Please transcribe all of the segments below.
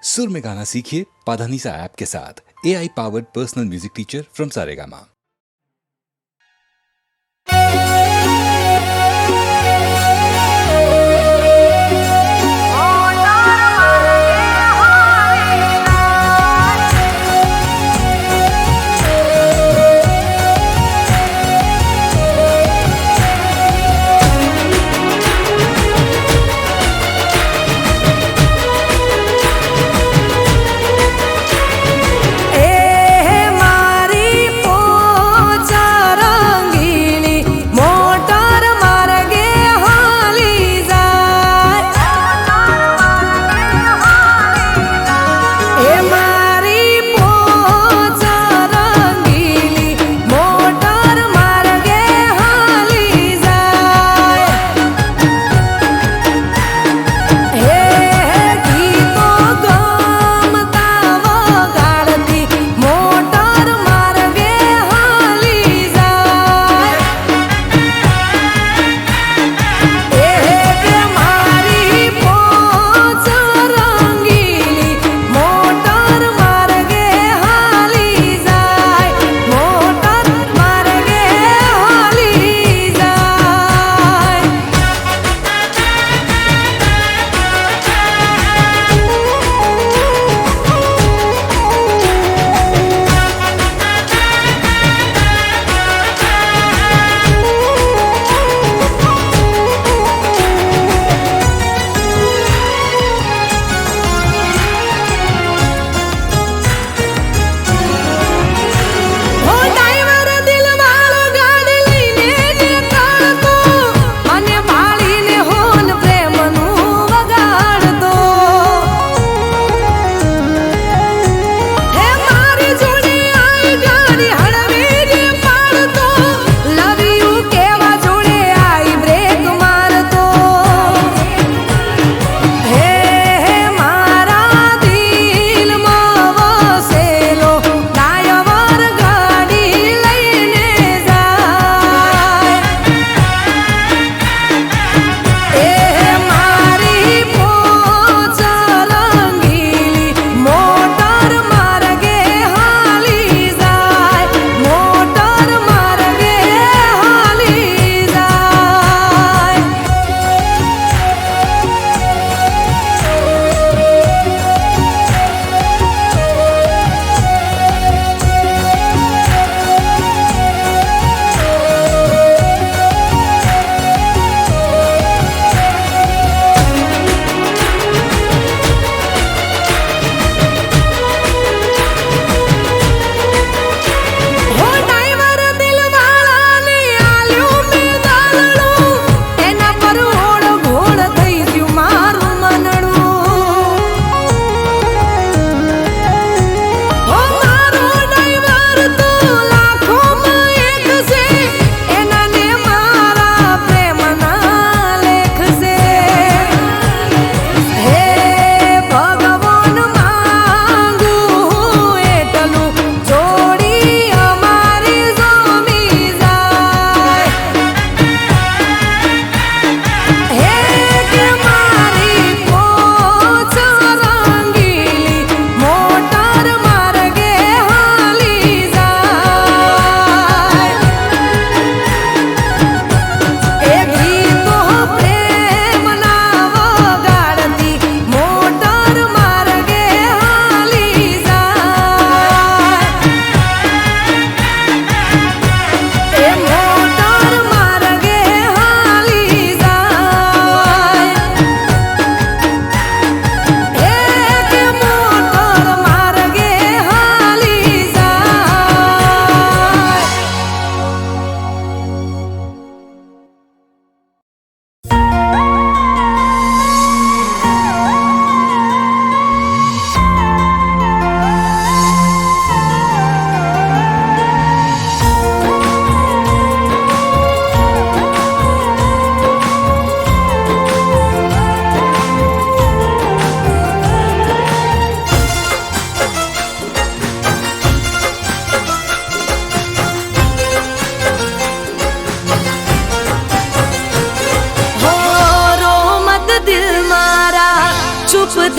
सुर में गाना सीखिए पाधानीसा ऐप के साथ। AI powered personal music teacher from Saregama.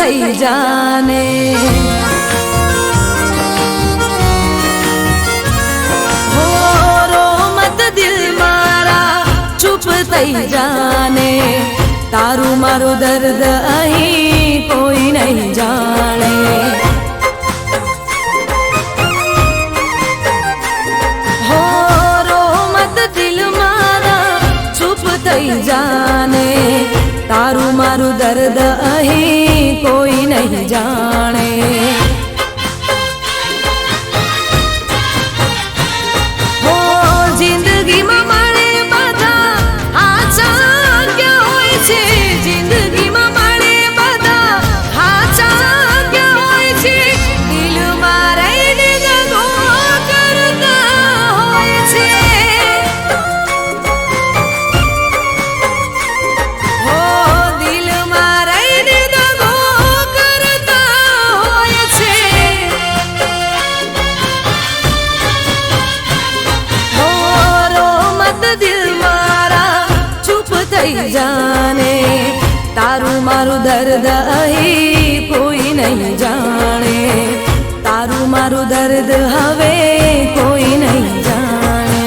થઈ જાને. હો રો મત દિલ મારા ચૂપ થઈ જાને, તારું મારું દર્દ અહીં કોઈ નહીં જાણે. હો રો મત દિલ મારા ચૂપ થઈ જાને, તારું મારું દર્દ અહીં કોઈ નહીં જાણે. હો જિંદગીમાં મળે બધા હાચા ક્યાં હોય છે, જિંદગીમાં મળે બધા હાચા ક્યાં હોય છે, દિલમાં રહીને દગો કરતા હોય છે. હો દિલમાં રહીને દગો કરતા હોય છે. હો રો મત દિલ મારા ચૂપ થઈ જાને, તારું મારું દર્દ અહીં કોઈ નહીં જાણે, તારું મારું દર્દ હવે કોઈ નહીં જાણે.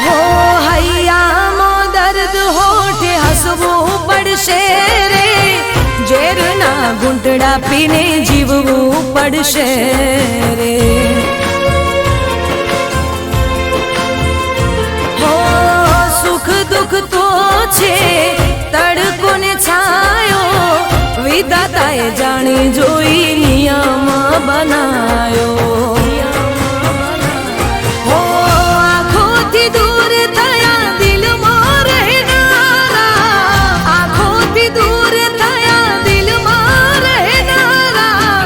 હો હૈયામાં દર્દ હોઠે હસવું પડશે રે, ઝેરના ઘૂંટડા પીને જીવવું પડશે રે. હો સુખ દુઃખ તો છે તડકો ને છાયો, વિધાતાએ જાણી જોઈ નિયમ બનાયો. હો આંખોથી દૂર થયા દિલમાં રહેનારા, આંખોથી દૂર થયા દિલમાં રહેનારા,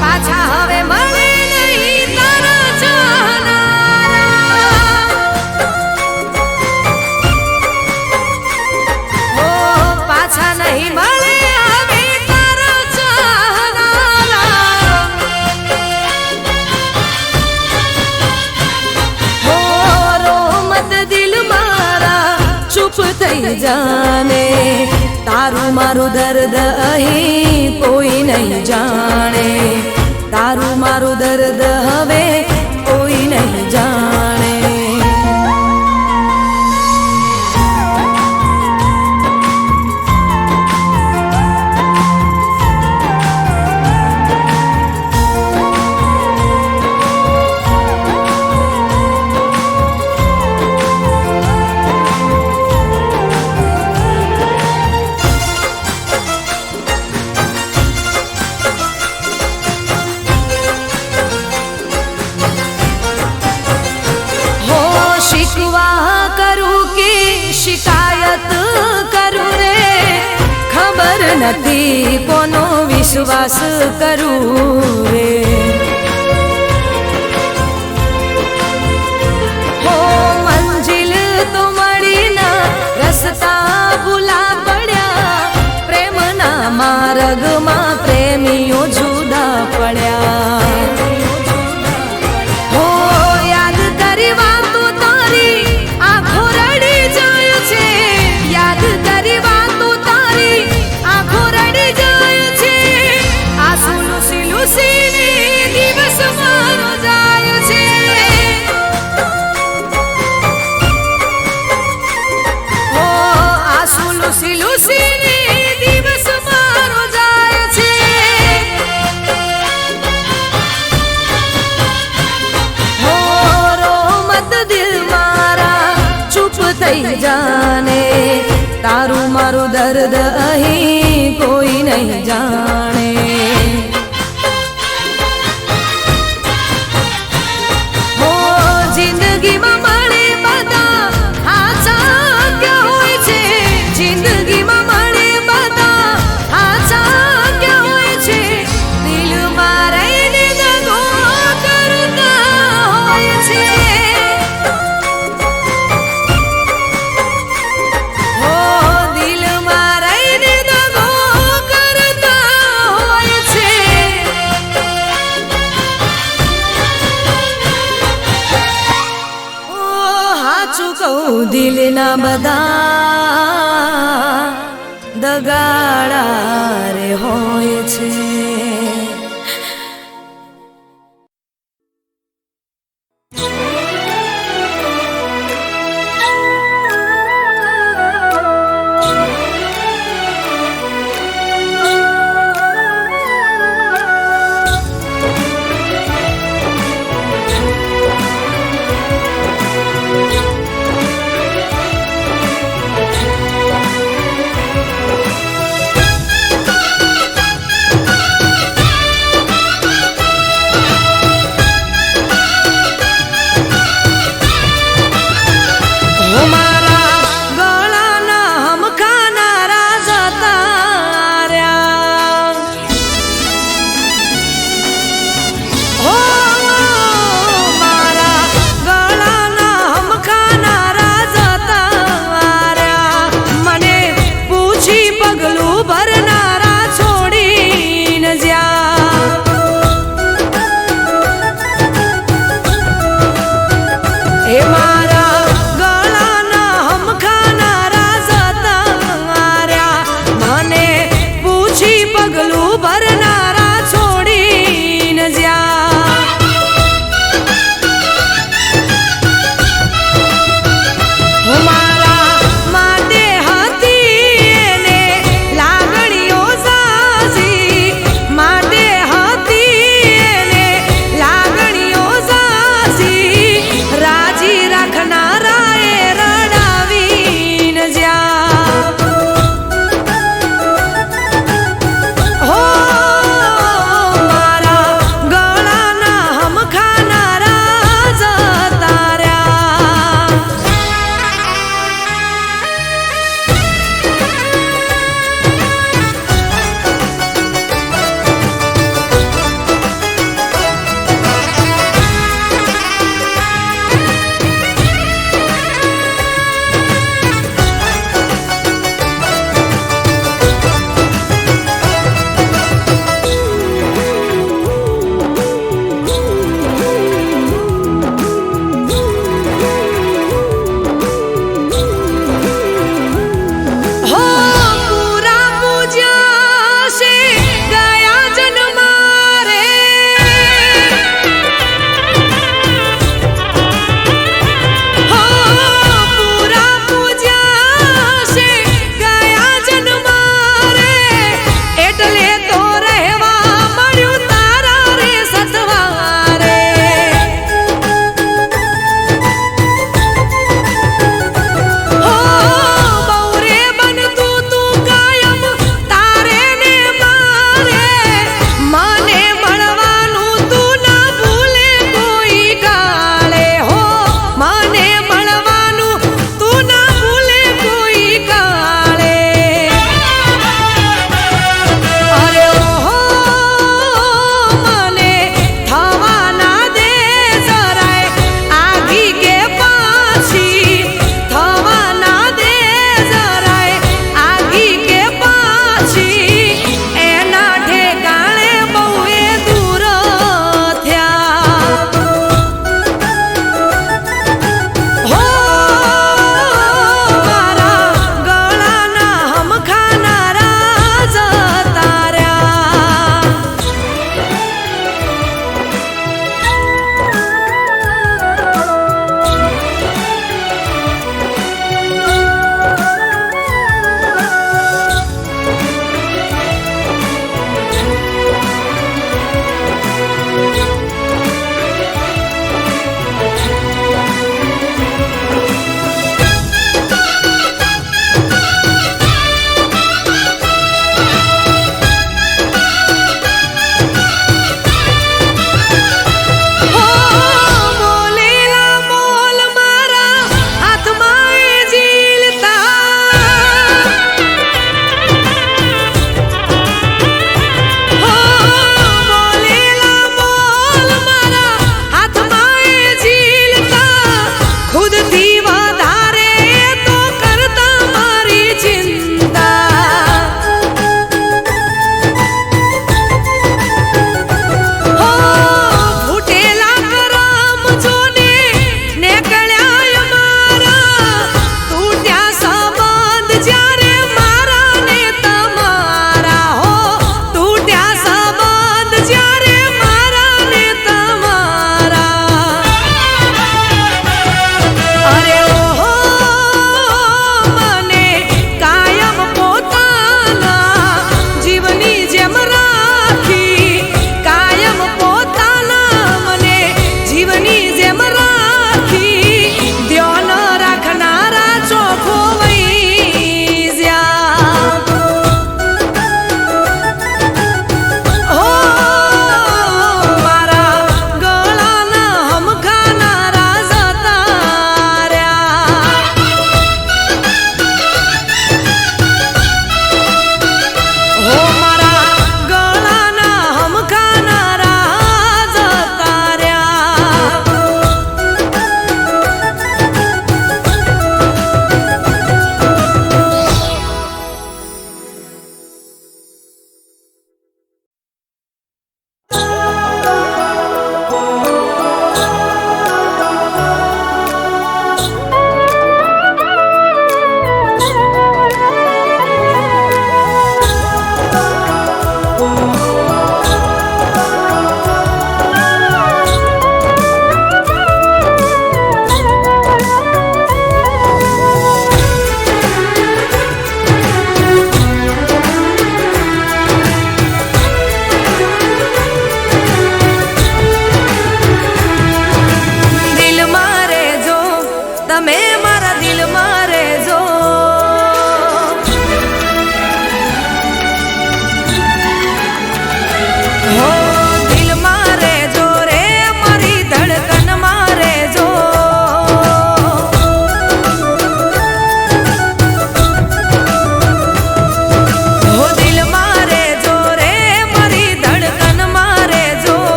પાછા હવે મળે નહીં તારા ચાહનારા. હો પાછા નહીં મળે હવે તારા ચાહનારા. હો રો મત દિલ મારા ચૂપ થઈ જાને, તારું મારું દર્દ અહીં કોઈ નહીં જાણે, તારું મારું દર્દ હવે કોઈ નહીં જાણે. હો શિકવા કરું કે શિકાયત કરું રે, ખબર નથી કોનો વિશ્વાસ કરું રે. હો મંજિલ તો મળી ના રસ્તા ભૂલા પડ્યા, પ્રેમના માર્ગમાં પ્રેમીઓ જુદા પડ્યા. હો યાદ કરી વાતો તારી આંખો રડી જાય છે, યાદ કરી વાતો તારી આંખો રડી જાય છે, આંસુ લૂસી લૂસીને દિવસ મારો જાય છે. હો આંસુ લૂસી લૂસીને દિવસ મારો જાય છે. હો રો મત દિલ મારા ચૂપ થઈ જાને, તારું મારું દર્દ અહીં કોઈ નહીં જાણે. હો જિંદગીમાં મળે બધા હાચા ક્યાં હોય છે, જિંદગીમાં મળે બધા હાચા ક્યાં હોય છે, દિલના બધા દગાડા રે હોય છે.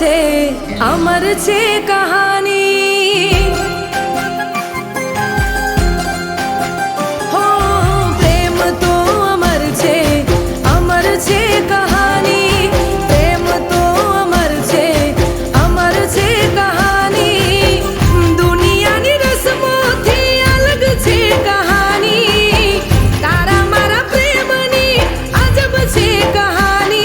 છે અમર છે કહાની હો પ્રેમ તો અમર છે કહાની પ્રેમ તો અમર છે કહાની દુનિયાની રસમોથી અલગ છે કહાની તારા મારા પ્રેમની અજબ છે કહાની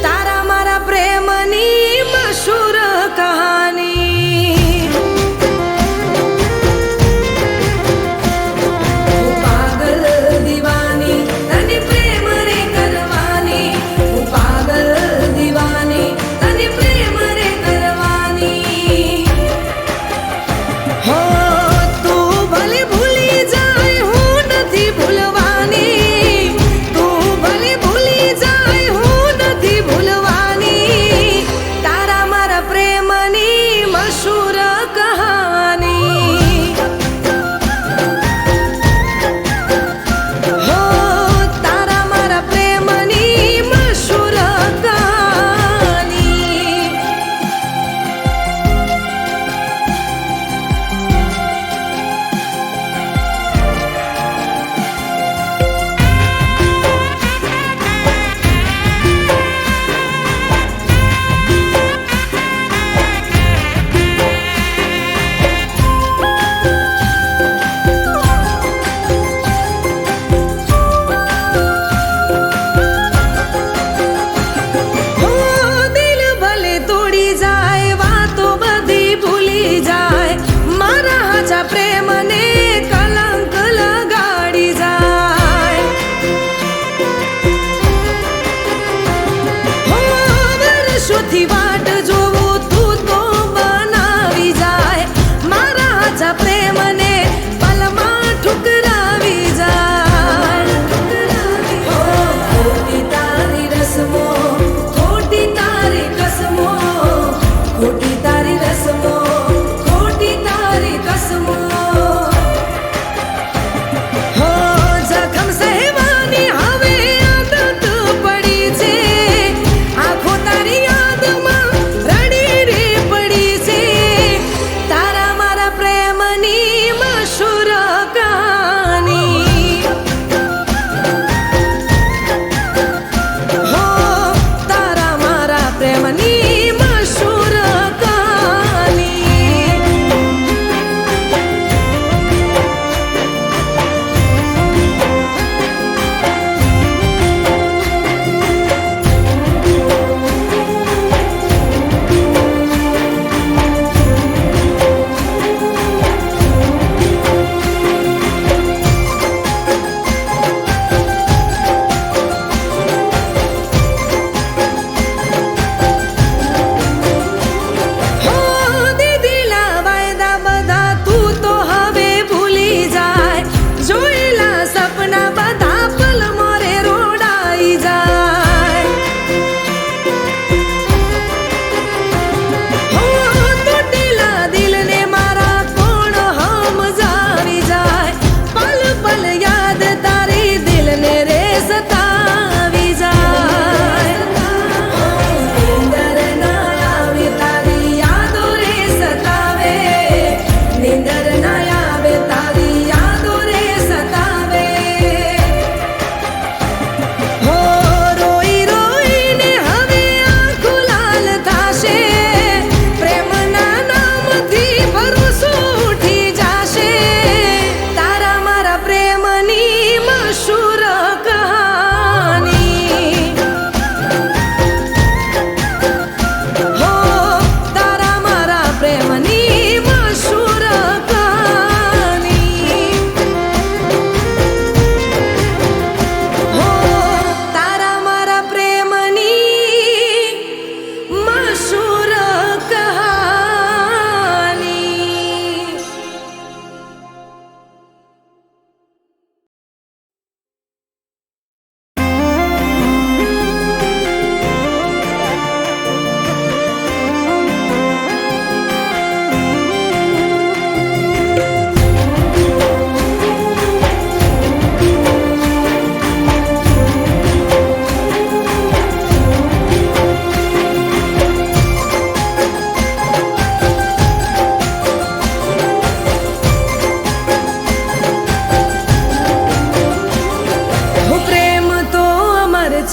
તારા મારા પ્રેમની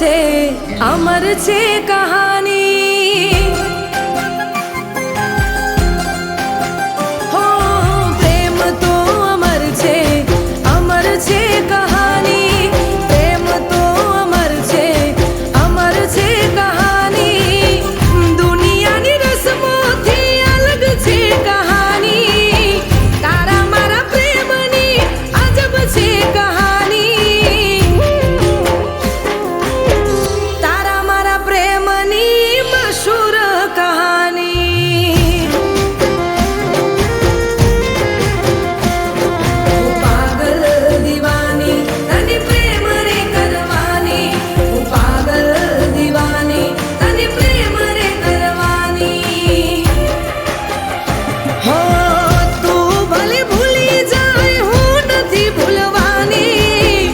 છે અમર છે કહાની હો પ્રેમ તો અમર છે કહાની પ્રેમ તો અમર છે કહાની દુનિયાની રસમોથી અલગ છે કહાની તારા મારા પ્રેમની અજબ છે કહાની તારા મારા પ્રેમની મશહૂર કહાની હું પાગલ દીવાની તને પ્રેમ રે કરવાની હું પાગલ દીવાની તને પ્રેમ રે કરવાની હો તું ભલે ભૂલી જાય હું નથી ભૂલવાની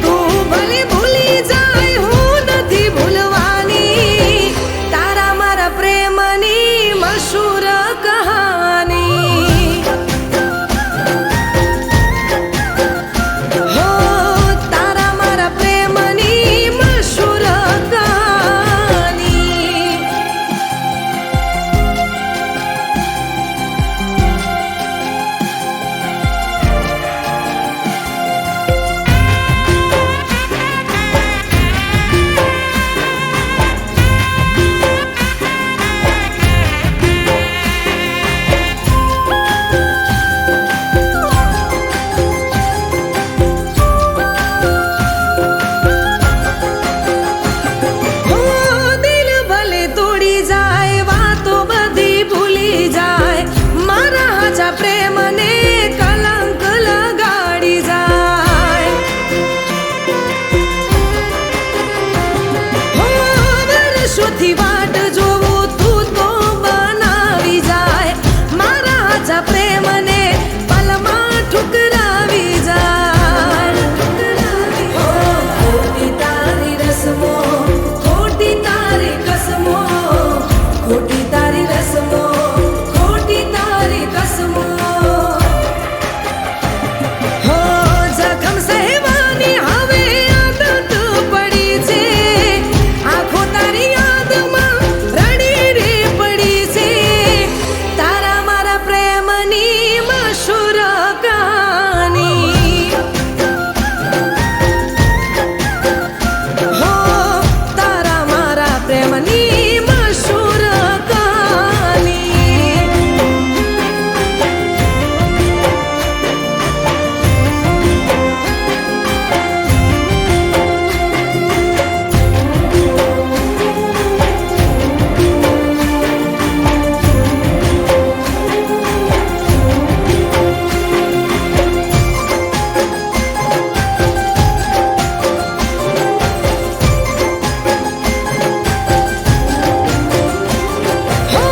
તું ભલે ભૂલી જાય હું નથી ભૂલવાની તારા મારા પ્રેમની મશહૂર કહાની હો તારા મારા પ્રેમની મશહૂર કહાની હો દિલ ભલે તોડી જાય વાતો બધી ભૂલી જાય મારા હાચા પ્રેમને કલંક લગાડી જાય હો વર્ષોથી વાટ જોવું તું તો બનાવી જાય મારા હાચા પ્રેમને પલમાં ઠુકરાવી જાય હો ખોટી તારી રસમો ખોટી તારી કસમો ખોટી તારી રસમો ખોટી તારી કસમો હો જખમ સહેવાની હવે આદત પડી છે આંખો તારી યાદમાં રડી રે પડી છે તારા મારા પ્રેમની મશહૂર કહાની હો તારા મારા પ્રેમની મશહૂર કહાની હો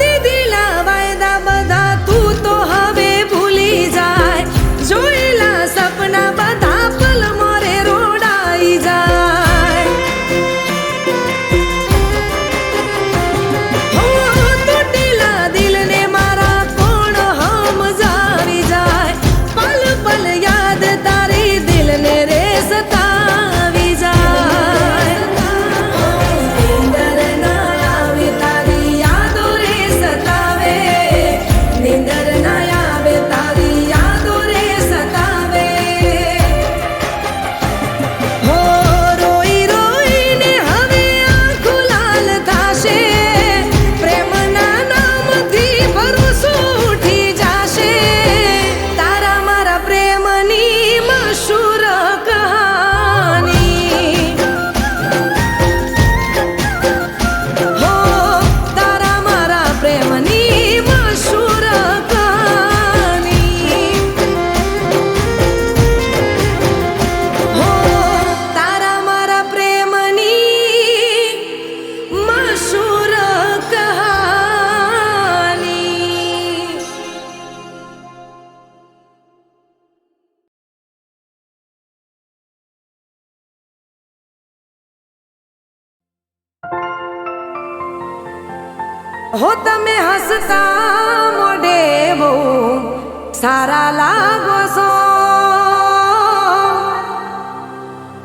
દીદીલા વાયદા બધા તું તો હવે ભૂલી જાય જોયેલા સપના બધા પલ મોરે રોડાઈ જાય હો તૂટેલા દિલને મારા કોણ સમજાવી જાય પલ પલ યાદ તારી દિલને રે સતાવી જાય નીંદર ના આવે તારી યાદો રે સતાવે નીંદર ના આવે તારી યાદો રે સતાવે હો રોઈ રોઈને હવે આંખો લાલ થાશે પ્રેમના નામથી ભરોસો ઉઠી જાશે તારા મારા પ્રેમની મશહૂર કહાની હો તારા મારા પ્રેમની મશહૂર કહાની હો તારા મારા પ્રેમની મશહૂર કહાની હો તમે હસતા મોઢે બહુ સારા લાગો છો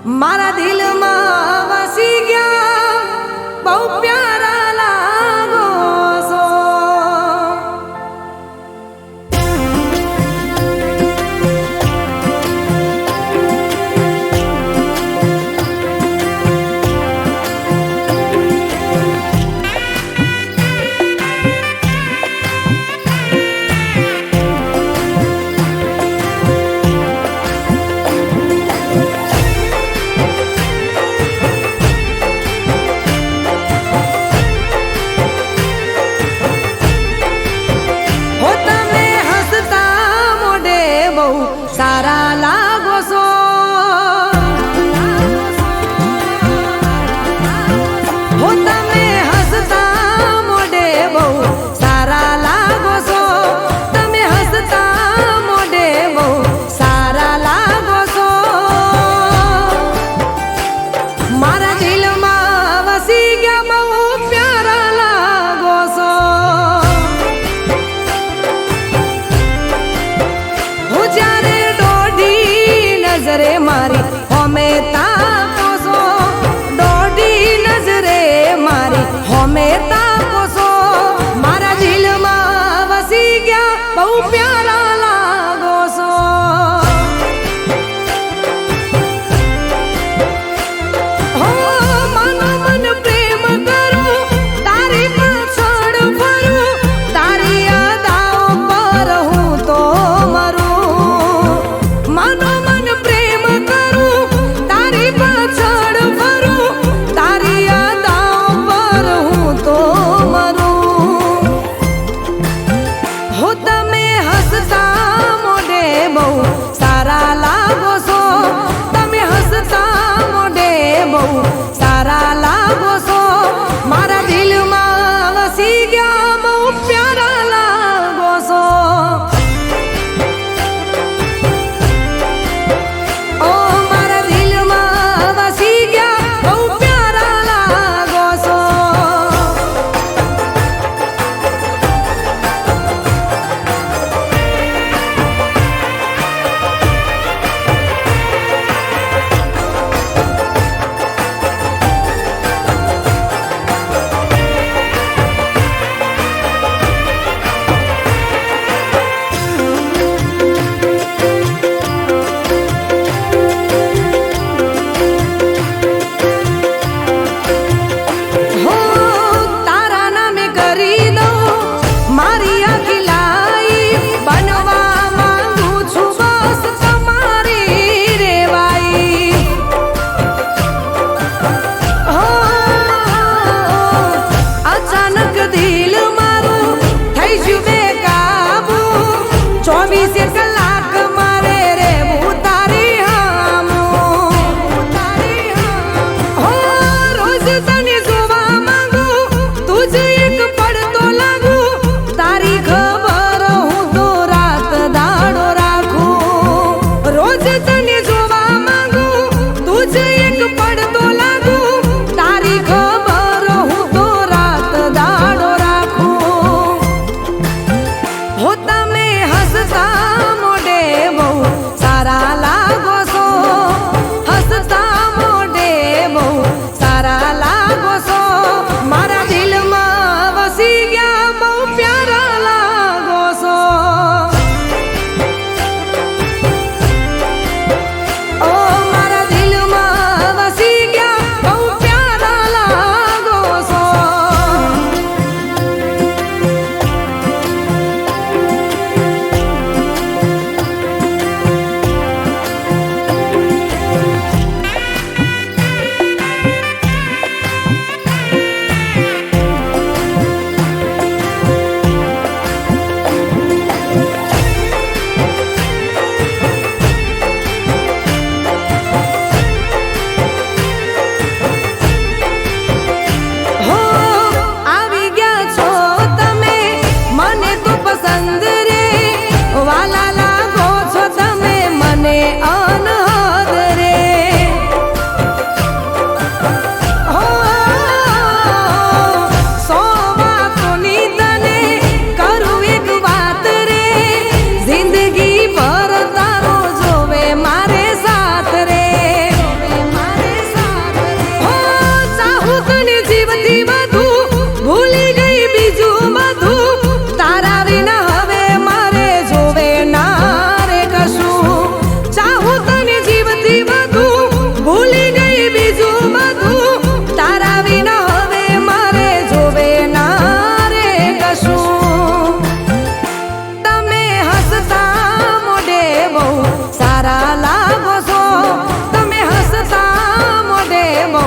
મારા દિલમાં વસી ગયા બહુ પ્યારા લાગો છો.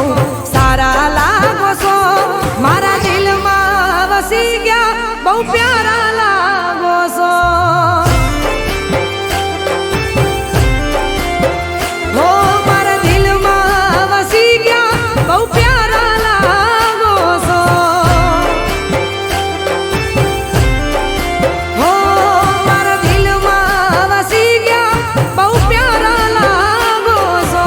બહુ સારા લાગો છો, મારા દિલમાં વસી ગયા બહુ પ્યારા લાગો છો. હો મારા દિલમાં વસી ગયા બહુ પ્યારા લાગો છો. હો મારા દિલમાં વસી ગયા બહુ પ્યારા લાગો છો.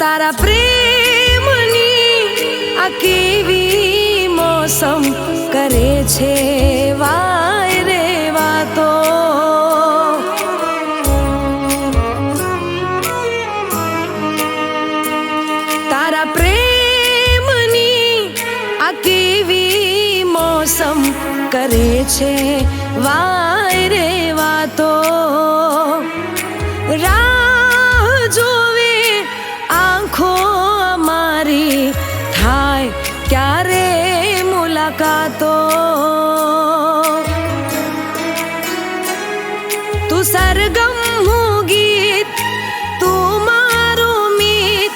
તારા પ્રેમની આ કેવી મોસમ કરે છે વાય રે વાતો. તારા પ્રેમની આ કેવી મોસમ કરે છે વાય રે વાતો. રાહ જોવે આંખો અમારી થાય ક્યારે મુલાકાતો. તું સરગમ હું ગીત, તું મારું મીત,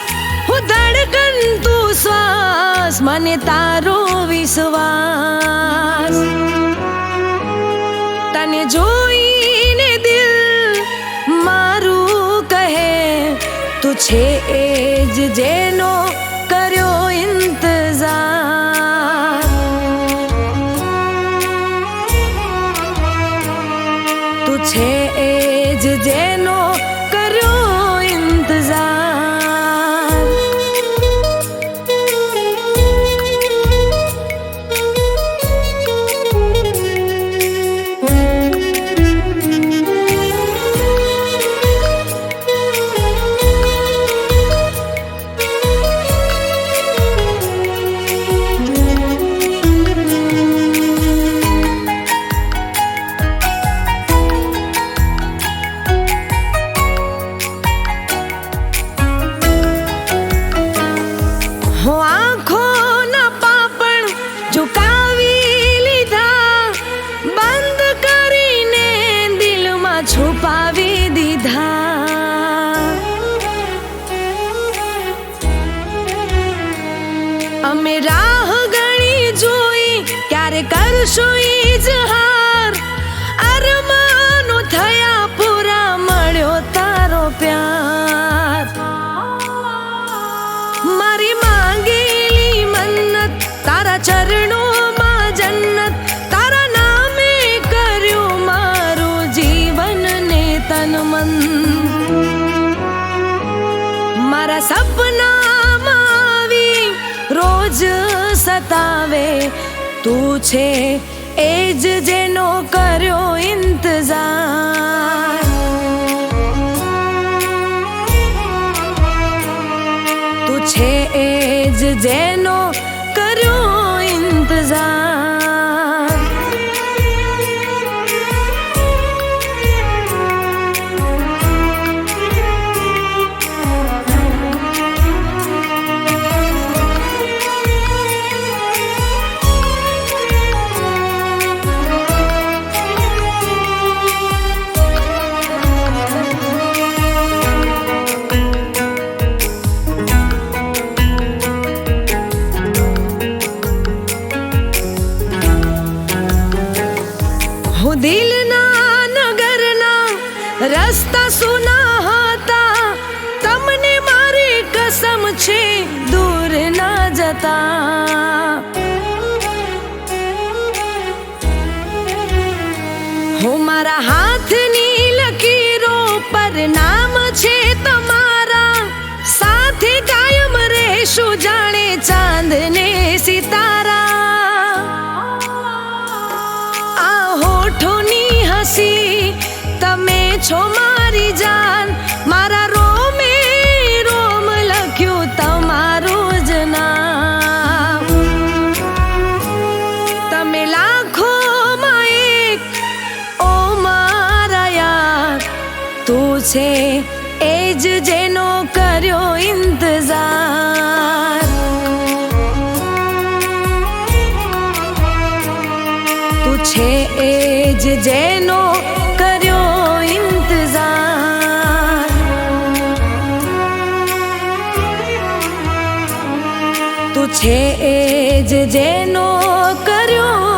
હું ધડકન તું શ્વાસ, મને તારો વિશ્વાસ. તને જોઈને દિલ મારું કહે તું છે એ જ જેનો કર્યો ઇંતજાર. તું છે એ જ જેનો કર્યો ઇંતજાર. હું આંખોના પાપણ ઝુકાવી લીધા, બંધ કરીને દિલમાં છુપાવી દીધા. અમે રાહ ગણી જોઈ ક્યારે કરશું ઇજહાર. અરમાનો થયા પૂરા મળ્યો તારો પ્યાર. મારી માંગેલી મન્નત તારા ચરણોમાં જન્નત, તારા નામે કર્યું મારું જીવન ને તન મન. મારા સપનામાં આવી રોજ સતાવે તું છે એ જ જેનો કર્યો ઇંતજાર. તું છે એ જ જેનો કર્યો ઇંતજાર. હું દિલના નગરના રસ્તા સુના હતા, તમને મારી કસમ છે દૂર ના જતા. હું મારા હાથની લકીરો પર નામ છે તમારા, સાથે કાયમ રહેશું જાણે ચાંદ ને સિતારા. આ હોઠોની હસી છો મારી જાન, મારા રોમે રોમ લખ્યું તમારું જ નામ. તમે લાખોમાં એક, ઓ મારા યાર, તું છે એ જ જેનો કર્યો ઇંતજાર. તું છે એ જ જેનો કર્યો ઇંતજાર. તું છે એ જ જેનો કર્યો